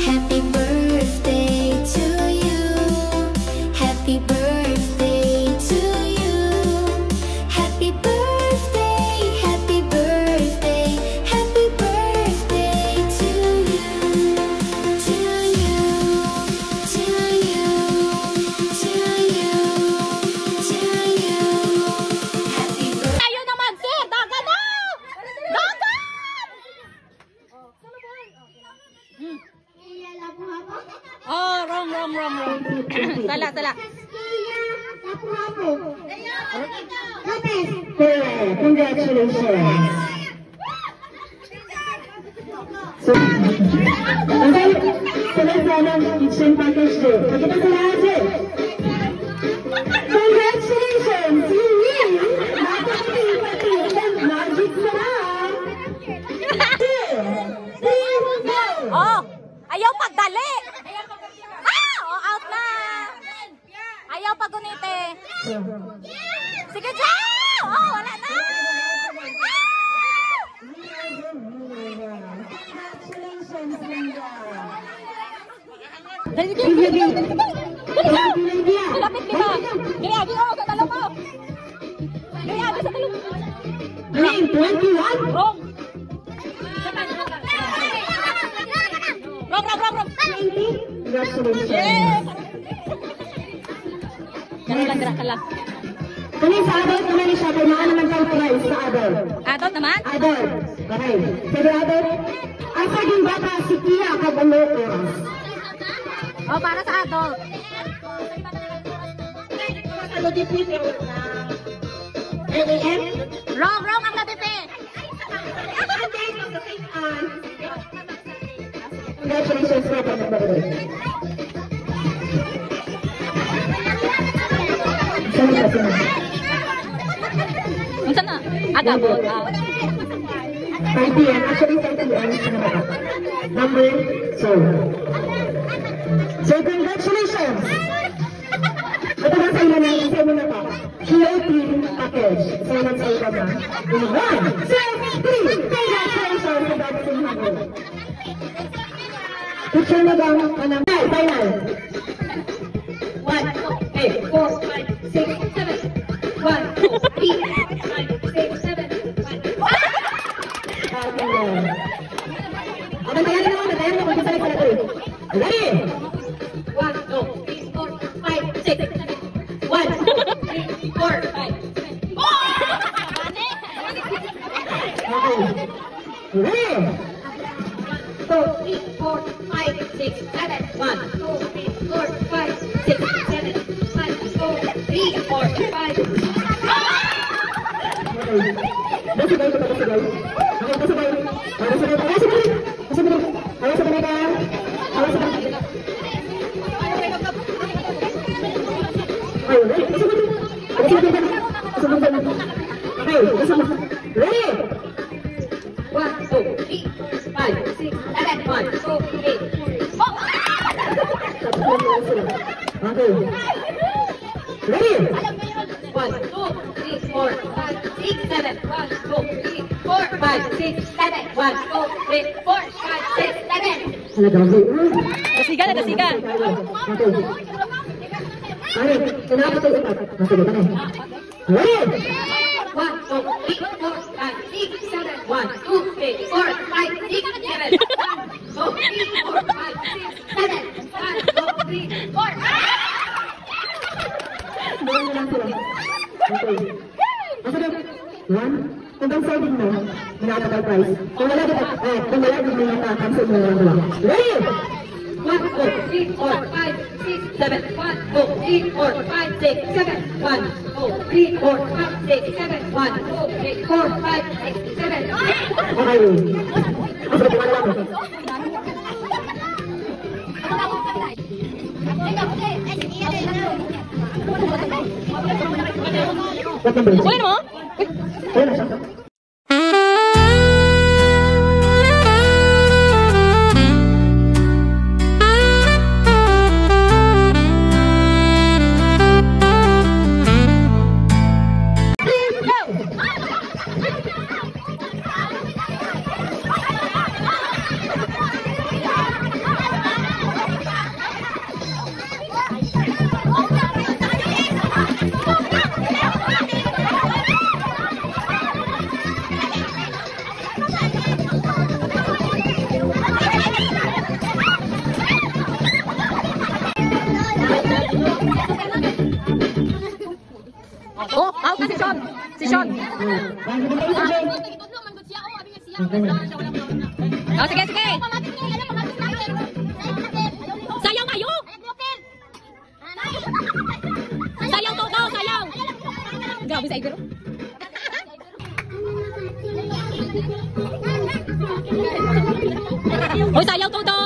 Happy birthday to you. Happy birthday to you. Happy birthday, happy birthday, happy birthday to you. To you, to you, to you, to you. Happy birthday. Tayo naman, sir! Dagan na! Dagan! Oh, wrong. Sala. Congratulations. So, okay, sana kitchen package din. Kita sa lahat din. Congratulations! You win! Napakapati and magic sarap! Oh, ayaw pagdali! Oh, out na! Ayaw pagunite. Sige, Chow! Oh, wala na! Congratulations, Linda! Lapit kita! Gini, Agi, oh, sa talong ko! Gini, Agi, sa talong! Name 21! Wrong! Wrong! Congratulations! Yes! Gerak ka lang. Kani sa adult naman ni siya, kaya mga naman kang prize sa adult. Adult naman? Adult. Okay. Pero adult, ang saging bata si Tia Kabalocos. Oh, para sa adult. LAM? Wrong ang latite. Congratulations po, Pagkabaroy. Unsa na? Adult. 5 p.m. Actually, 10 p.m. Number 2. So, congratulations! Ito na sa ilo na, isa mo na pa. QOP package. So, let's say ka na. 1, 2, 3! Congratulations! Congratulations! Picture na ba ang final? 1, 2, 3, 4, 5, 6, 7. 1, 2, 3, 4, 5, 6, 7. Natayan mo kung sasalik ka na ito. Ready? 1, 2, 3, 4, 5, 6, 7. 1, 2, 3, 4, 5, 6. Okay. Ready? 2, 3, 4, 5, 6, 7. 1, 2, 3, 4, 5, 6, 7. 1, 2, 3, 4, 5. Dasigan. Ay, kenapa tuh? Masih depan ya? Ready? 1, 2, 3, 4, 5, 6, 7. 1, 2, 3, 4, 5, 6, 7. 1, 2, 3, 4, 5, 6, 7. 1, 2, 3, 4. Doon lang sila. Okay. Masarap. 1. Kung ang sabi mo, minapatay price. Kung wala din mo nakakancel mo lang lang. Ready? 1, 2, 3, 4, 5, 6, 7. 1, 2, 3, 4, 5, 6, 7. 1, 2, 3, 4, 5, 6, 7. 1, 2, 3, 4, 5, 6, 7. Okay. Masarap naman lang. Boleh mo? Boleh na siya. Sayaw ka si Sean. Si Sean. Oh, sige, sige. Sayaw kayo. Sayaw Toto, sayaw. Grabe sa igro. Hoy, sayaw Toto.